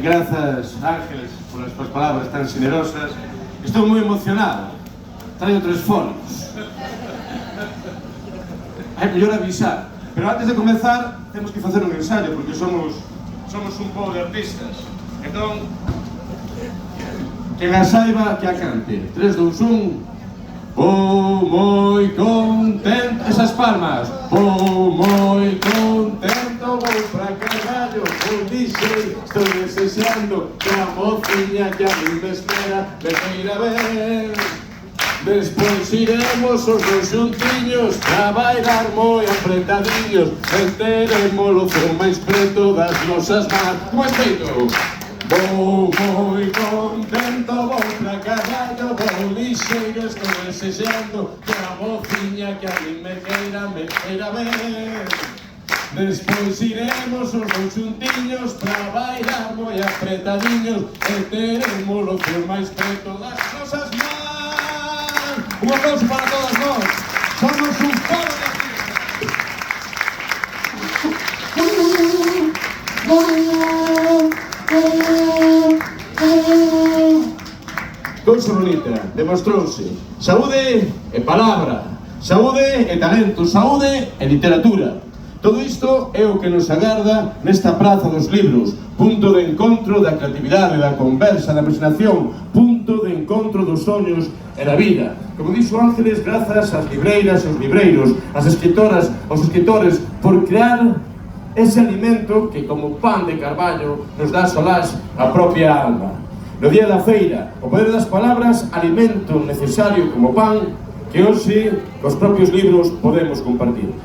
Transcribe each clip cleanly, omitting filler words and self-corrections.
Grazas, Ángeles, polas túas palabras tan generosas. Estou moi emocionado. Traio 3 folios. É mellor avisar. Pero antes de comenzar, temos que facer un ensayo, porque somos un pouco de artistas. Entón, quen a saiba, que a cante. 3, 2, 1... Vou moi contento, esas palmas. Vou moi contento, vou pra Carballo, vou dixei, estou desexando que a mociña que a mí me espera me queira ver. Despois iremos os dos xuntiños pra bailar moi apretadiños, enteremos o ceo máis preto das nosas mans. Máis feito! Vou moi contento, vou pra Carballo, vou lixeiro, estou desexando que a mociña que a mí me queira ver. Despois iremos os dous xuntiños pra bailar moi apretadiños e teremos o ceo máis preto das nosas mans. Un aplauso para todas nós. Somos un pobo de cousa bonita, demostrouse. Saúde e palabra, saúde e talento, saúde e literatura. Todo isto é o que nos agarda nesta Praza dos Libros, punto de encontro da creatividade, da conversa, da imaginación, punto de encontro dos soños e da vida. Como dixo Ángeles, grazas ás libreiras e aos libreiros, ás escritoras, aos escritores, por crear ese alimento que, como pan de Carballo, nos dá solás a propia alma. No día da feira, o poder das palabras, alimento necesario como pan, que hoxe, cos propios libros, podemos compartir.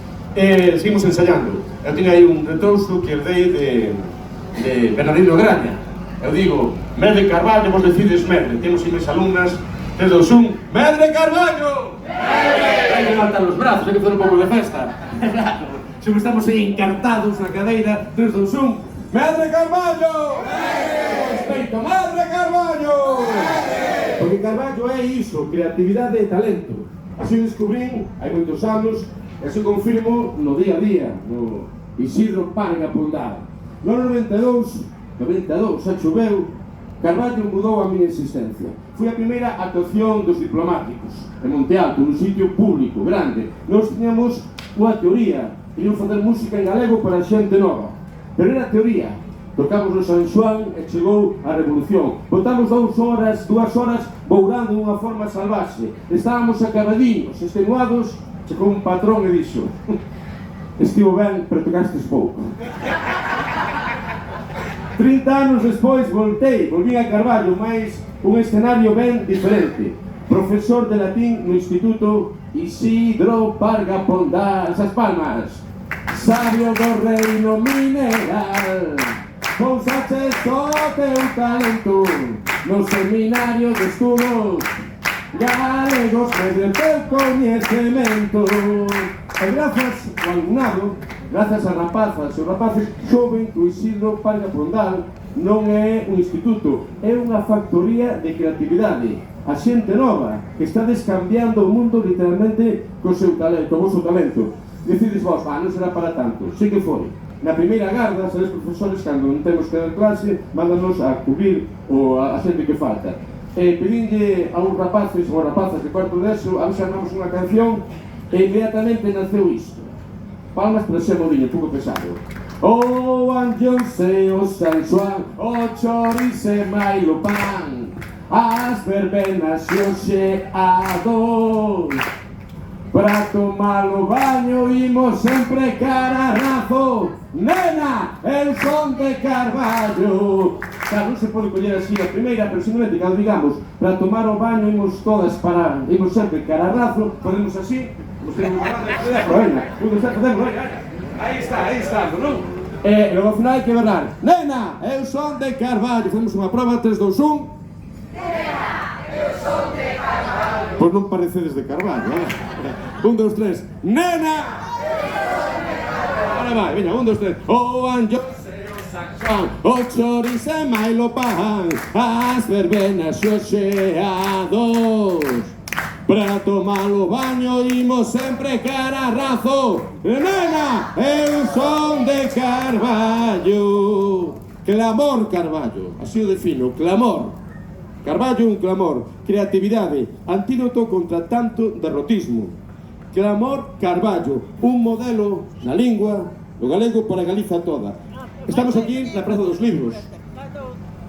Seguimos ensayando. Eu teño aí un retrouso que herdei de Bernardino Graña. Eu digo, Medre Carballo, vos decides Medre. Temos aí mes alumnas, 3, 2, 1, Medre Carballo! Medre! Hai que levantar os brazos, hai que fazer un pouco de festa. Sempre estamos aí encartados na cadeira, 3, 2, 1, Medre Carballo! Respeito, Medre Carballo! Porque Carballo é iso, creatividade e talento. Así descubrín, hai moitos anos, e así confirmo no día a día, no Isidro Parga Pondal. No 92, xa choveu, Carballo mudou a miña existencia. Foi a primeira actuación dos diplomáticos, en Monte Alto, nun sitio público, grande. Nós tiñamos unha teoría, queríamos facer música en galego para a xente nova. Pero era teoría. Tocamos no San Xoán e chegou a revolución. Botamos 2 horas bourando dunha forma salvaxe. Estábamos acabadiños, extenuados, chegou un patrón e dixo: estivo ben, pero tocastes pouco. 30 anos despois volví a Carballo, mais un escenario ben diferente. Profesor de latín no Instituto Isidro Parga Pondal. Esas palmas. Sabio do reino mineral, pousaches o teu talento no seminario de estudos galegos medio teu coñecemento. E grazas ao alumnado, grazas a rapazas e os rapaces, xoven que o Isidro Parga Pondal non é un instituto, é unha factoría de creatividade. A xente nova que está descambiando o mundo literalmente co seu talento, o vosso talento. Decides vos, non será para tanto. Si que foi. Na primeira garda, sabedes, profesores, cando non temos que dar clase, mándanos a cubrir a xente que falta. Pedinlle a uns rapaces ou rapazas de cuarto de eso, a xamamos unha canción e inmediatamente naceu isto. Palmas para ser moriño, pouco pesado. O anllonce, o San Xoán, o chorice, mailo pan, as verbenas e o xeador. Para tomar o baño imos sempre cararrazo. Nena, eu son de Carballo. Claro, non se pode coller así a primeira, pero simplemente cando digamos para tomar o baño imos todas para, imos sempre cararrazo, podemos así, nos temos a banda, aí está, non? E logo ao final hai que berrar: nena, eu son de Carballo. Facemos unha prova, 3, 2, 1. Nena, eu son de Carballo. Pois non parecedes de Carballo, 1, 2, 3. Nena, eu son de Carballo. Ahora vai, veña, 1, 2, 3. O anllonce, o San Xoán, o chorice, mailo pan, as verbenas e os xeados. Para tomar o baño imos sempre cararrazo. Nena, eu son de Carballo. Clamor Carballo, así o defino, clamor. Carballo un clamor, creatividade, antídoto contra tanto derrotismo. Clamor Carballo, un modelo na lingua do galego para Galiza toda. Estamos aquí na Praza dos Libros,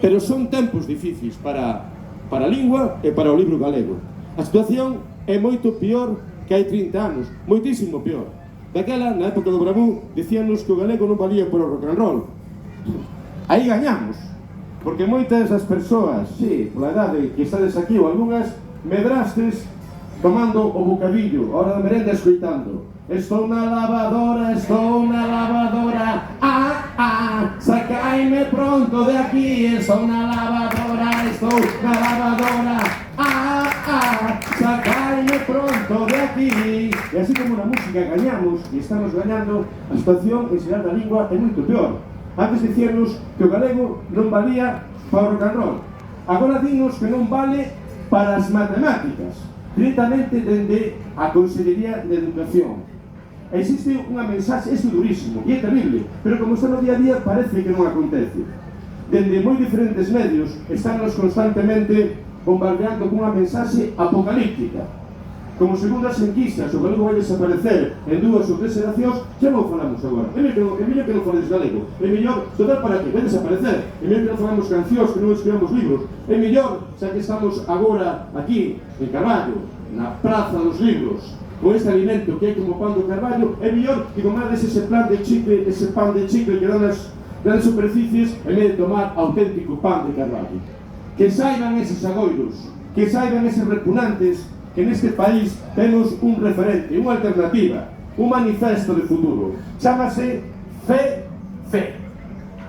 pero son tempos difíciles para a lingua e para o libro galego. A situación é moito pior que hai 30 anos, moitísimo pior. Daquela, na época do Bravú, dicíanos que o galego non valía para o rock and roll. Aí gañamos, porque moitas das persoas, sí, pola idade que estades aquí, ou algunhas, medrastes tomando o bocadillo, a hora da merenda escoitando. Estou na lavadora, sacaime pronto de aquí. Estou na lavadora, sacaime pronto de aquí. E así como na música gañamos, e estamos gañando, a situación en xeral da lingua é moito peor. Antes dicíanos que o galego non valía para o rock and roll. Agora dinos que non vale para as matemáticas, directamente dende a Consellería de Educación. Existe unha mensaxe, isto é durísimo e é terrible, pero como está no día a día parece que non acontece. Dende moi diferentes medios estánnos constantemente bombardeando con unha mensaxe apocalíptica. Como segundo as enquisas, o galego vai desaparecer en 2 ou 3 xeracións, xa non falamos agora. É mellor que non faledes galego. É mellor, total para que vai desaparecer. É mellor que non falamos cancións, que non escribamos libros. É mellor, xa que estamos agora aquí, en Carballo, na Praza dos Libros, con este alimento que é como pan do Carballo, é mellor que comades ese pan de chicle que dan nas superficies, en vez de tomar auténtico pan de Carballo. Que saiban eses agoiros, que saiban eses repugnantes, que neste país temos un referente, unha alternativa, un manifesto de futuro. Chámase Fe.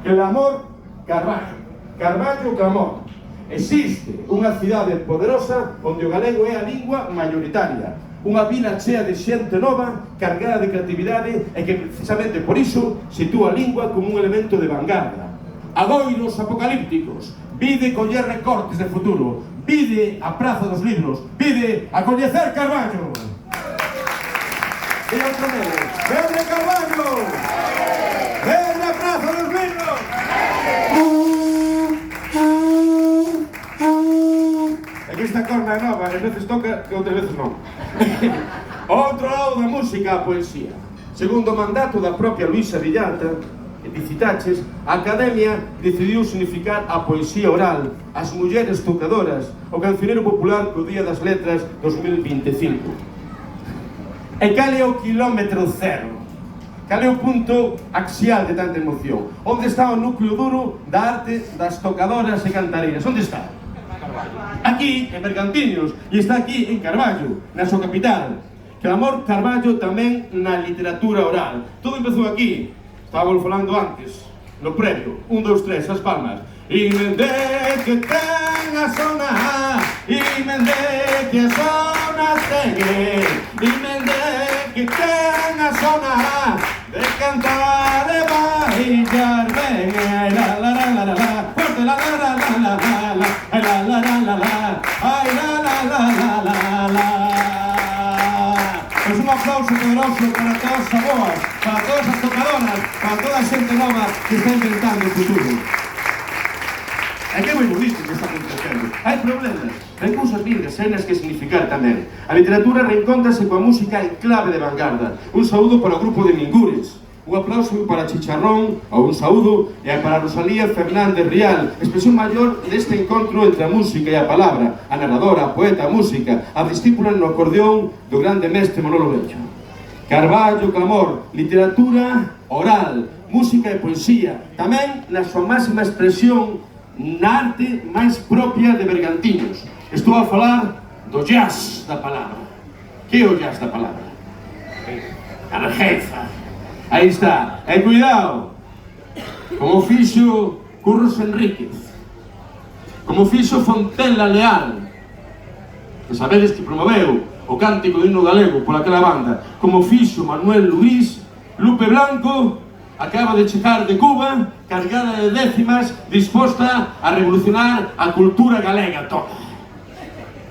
Clamor Carballo. Carballo Clamor. Existe unha cidade poderosa onde o galego é a lingua maioritaria. Unha vila chea de xente nova, cargada de creatividade e que precisamente por iso sitúa a lingua como un elemento de vanguarda. Agoiros apocalípticos, vide coller recortes de futuro, vide a Praza dos Libros, vide a coñecer Carballo. E outro modo, vede Carballo, vede a Praza dos Libros. Aquí esta corna é nova, en veces toca e outras veces non. Outro lado da música, a poesía. Segundo o mandato da propia Luisa Villalta, citaches, a Academia decidiu significar a poesía oral, as mulleres tocadoras, o cancioneiro popular co Día das Letras 2025. E cal é o quilómetro cero? Cal é o punto axial de tanta emoción? Onde está o núcleo duro da arte das tocadoras e cantareiras? Onde está? Aquí, en Bergantiños, e está aquí en Carballo, na súa capital. Clamor Carballo tamén na literatura oral. Todo empezou aquí. Estábamos falando antes, no previo, 1, 2, 3, as palmas. Imende que ten a zona, imende que a zona tegue, imende que ten a zona, de cantar e bailar ben, ai la la la la la, fuerte la la la la la la, ai la la la la la, ai la la la la la la. Pues un aplauso poderoso para todas as aboas, para todas as tocadoras, para toda a xente nova que está inventando o futuro. É que é moi bonito que está acontecendo. Hai problemas, hai cousas lindas, cenas que significar tamén. A literatura reencóntrase coa música en clave de vanguarda. Un saúdo para o grupo de Mingures. Un aplauso para Chicharrón, ou un saúdo, e para Rosalía Fernández Rial, expresión maior deste encontro entre a música e a palabra, a narradora, a poeta, a música, a discípula no acordeón do grande mestre Manolo Bello. Carballo, Clamor, literatura oral, música e poesía, tamén na súa máxima expresión na arte máis propia de Bergantiños. Estou a falar do jazz da palabra. Que é o jazz da palabra? A rareza. Aí está, e cuidado, como fixo Curros Enríquez, como fixo Fontela Leal, que sabedes que promoveu o cántico do himno galego por aquela banda, como fixo Manuel Luís, Lupe Blanco, acaba de chegar de Cuba, cargada de décimas, disposta a revolucionar a cultura galega toda.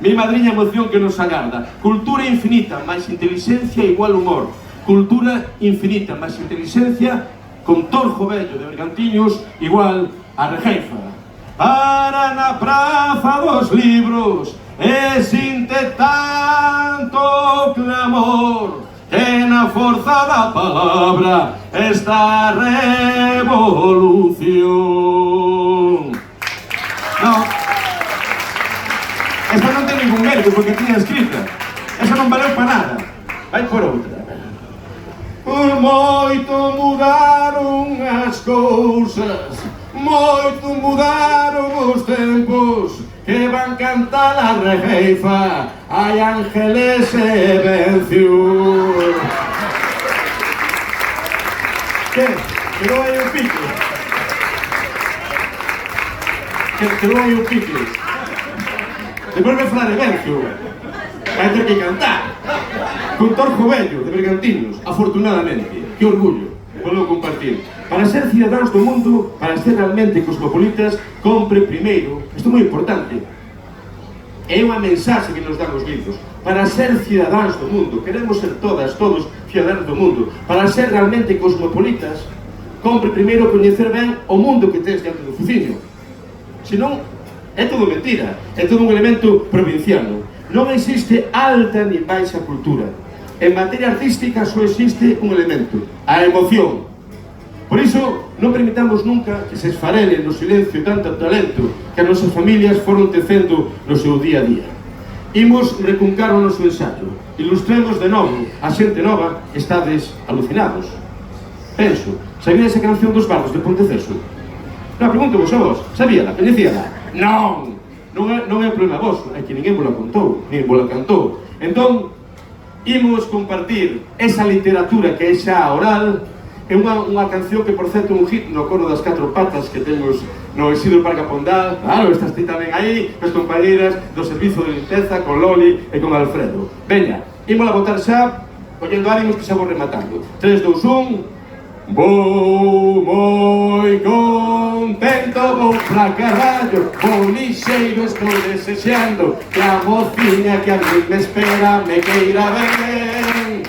Mi madriña emoción que nos agarda, cultura infinita, máis inteligencia igual humor. Cultura infinita, máis inteligencia, con Torjo Bello de Bergantiños, igual a Regeifa. Para na praza dos libros e sinte tanto clamor que na forza da palabra está a revolución. Non, esta non ten ningún mérito porque tiña escrita. Esa non valeu para nada. Vai por outra. Por moito mudaron as cousas, moito mudaron os tempos, que van cantar a Regeifa, hai ángeles e venció. Que non hai un pique? Que non hai un pique? Depois me falar de vencio, vai ter que cantar. Con Torjo Vello, de Bergantiños, afortunadamente, que orgullo, podo compartir. Para ser cidadáns do mundo, para ser realmente cosmopolitas, compre primeiro, isto é moi importante, é unha mensaxe que nos dan os libros, para ser cidadáns do mundo, queremos ser todas, todos cidadáns do mundo, para ser realmente cosmopolitas, compre primeiro coñecer ben o mundo que tens diante do fuciño. Senón, é todo mentira, é todo un elemento provinciano. Non existe alta ni baixa cultura. En materia artística só existe un elemento, a emoción. Por iso, non permitamos nunca que se esfarele no silencio tanto talento que as nosas familias foron tecendo no seu día a día. Imos recuncar o noso ensaio. Ilustremos de novo a xente nova, estades alucinados. Penso, sabía esa canción dos bardos de Ponteceso? Non, pregunto vos a vos, sabíala, coñecíala? Non! Non é un problema vosso, é que ninguén vos la contou, ninguén vos la cantou. Entón, imos compartir esa literatura que é xa oral. É unha canción que, por certo, é un hit no coro das 4 patas que temos no Isidro Parga Pondal. Claro, estás ti tamén aí, as compañeras do servizo de limpeza, con Loli e con Alfredo. Veña, imos a botar xa, collendo ánimos que xa vou rematando. 3, 2, 1... Vou moi contento, vou pra Carballo, vou lixeiro, estou desexando que a mociña que a mí me espera me queira ben.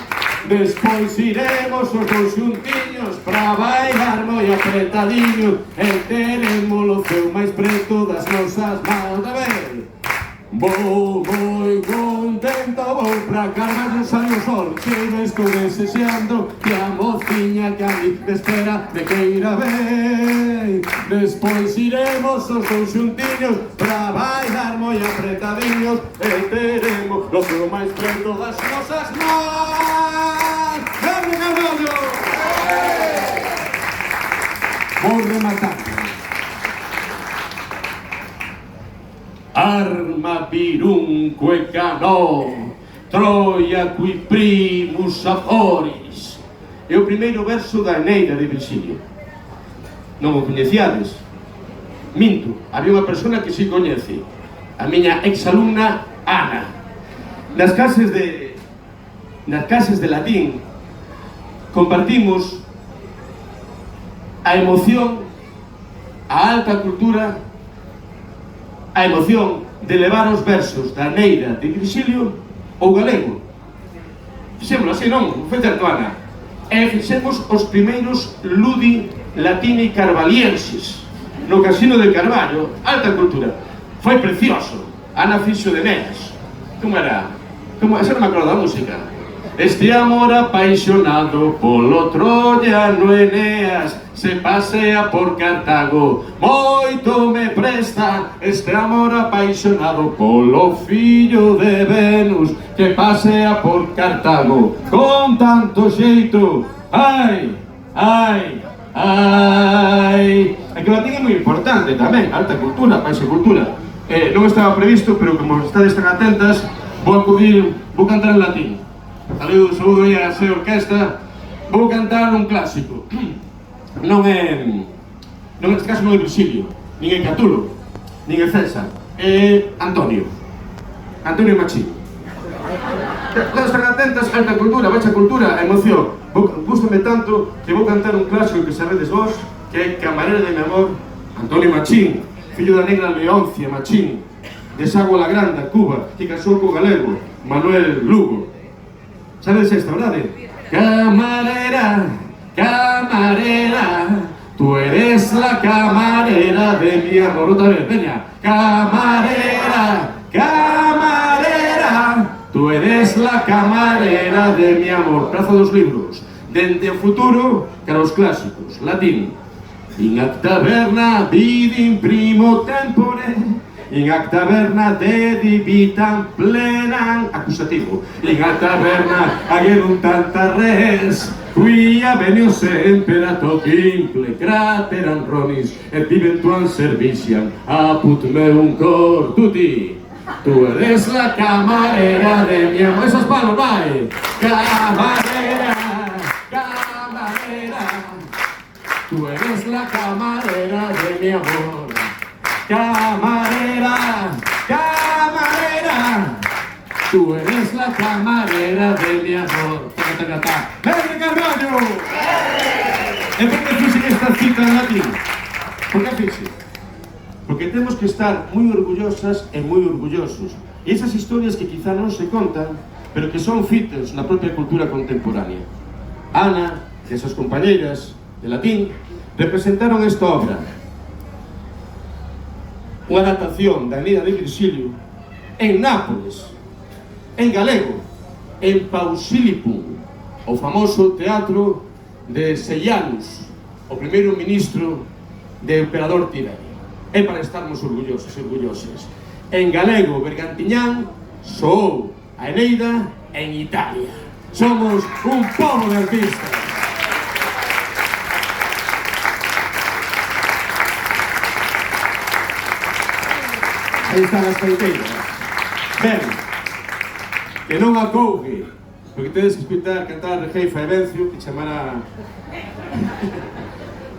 Despois iremos os dous xuntiños pra bailar moi apretadiños e teremos o ceo máis preto das nosas mãos. A ver, vou moi contento, vou pra Carballo, sai o sol, cheiro, estou desexando que a mociña que a mí me espera me queira ben. Despois iremos os dous xuntiños pra bailar moi apretadiños e teremos o ceo máis preto das nosas mãos. ¡Vamos, Carballo! Vou rematar. Arma, virunco e canó, Troia cui primus aforis. É o primeiro verso da Eneida de Virxilio. Non o coñeciades? Minto, había unha persona que si coñece, a miña exalumna Ana. Nas clases de latín compartimos a emoción, a alta cultura, a emoción de levar os versos da Eneida de Virxilio ao galego. Fixémoslo así, non? Foi certo, Ana. E fixemos os primeiros ludi latini carvalienses no Casino de Carballo, alta cultura. Foi precioso. Ana fixo de Eneas. Como era? Esa non me acordo da música. Este amor apaixonado polo troiano Eneas se pasea por Cartago, moito me presta. Este amor apaixonado polo fillo de Venus que pasea por Cartago con tanto xeito. Ai, ai, ai. É que o latín é moi importante tamén, alta cultura, baixa cultura. Non estaba previsto, pero como estades tan atentas, vou cantar en latín. Saúdo aí a esa orquesta. Vou cantar un clásico. Neste caso non é Virxilio, nin é Catulo, nin é César, é Antonio Machín. Todas están atentas, alta cultura, baixa cultura, emoción. Gústame tanto que vou cantar un clásico que sabedes vos, que é Camarera de mi amor, Antonio Machín, fillo da negra Leoncia Machín, de Sagua la Granda, Cuba, que casou co galego Manuel Lugo. Sabedes esta, verdade? Camarera, camarera, Tú eres la camarera de mi amor. Otra vez, veña. Camarera, camarera. Tú eres la camarera de mi amor. Prazo dos libros. Dende o futuro cara os clásicos. Latín. In acta verna vidim primo tempore. In acta verna dedi vitam plenam. Acusativo. In acta verna agerum tanta res. Quia venio semperato quimple crateram ronis et viventuam serviciam apud meum cor. Tutti. Tú eres la camarera de mi amor. Esas manos, vai. Camarera, camarera. Tú eres la camarera de mi amor. Camarera, camarera. Tú eres la camarera de mi amor. ¡Medre Carballo! E por que fixen esta cita en latín? Por que fixen? Porque temos que estar moi orgullosas e moi orgullosos. E esas historias que quizá non se contan, pero que son fitas na propia cultura contemporánea. Ana e as súas compañeiras de latín representaron esta obra. Unha adaptación da Eneida de Virgilio en Nápoles, en galego, en Pausilipum, o famoso teatro de Sejanus, o primeiro ministro de emperador Tiberio. É para estarmos orgullosos e orgullosas. En galego, Bergantiñán soou a Eneida en Italia. Somos un pobo de artistas. Aí están as peiteiras. Ben, que non acougue, porque tedes que escutar cantar Rejeifa e Vencio, que chamará...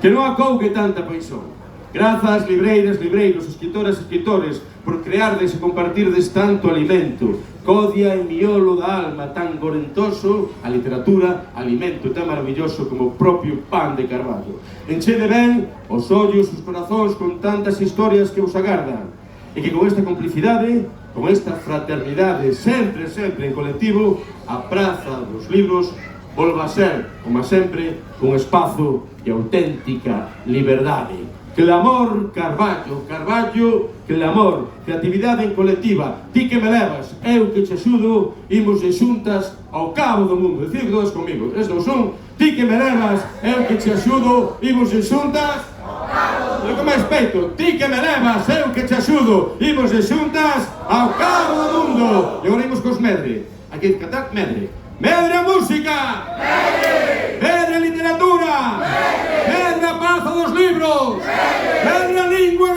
Que non acougue tanta poisón. Grazas, libreiras, libreiros, escritoras, escritores, por creardes e compartirdes tanto alimento. Codia e miolo da alma, tan gorentoso, a literatura, alimento tan maravilloso como o propio pan de Carballo. Enchede ben os ollos, os corazóns con tantas historias que vos agardan. E que con esta complicidade, con esta fraternidade, sempre, sempre en colectivo, a Praza dos Libros volva a ser, como sempre, un espazo de auténtica liberdade. Clamor, Carballo, Carballo, clamor, creatividade en colectiva, ti que me levas, eu que te axudo, imos de xuntas ao cabo do mundo. Decid todos comigo, 3, 2, 1, ti que me levas, eu que te axudo, imos de xuntas ao cabo do mundo. Con máis peito, ti que me levas, eu que te axudo, imos de xuntas ao cabo do mundo. E agora imos cos Medre, aquí cantar Medre. Medre a música! Medre! Medre a literatura! Medre! Medre a Praza dos Libros! Medre a lingua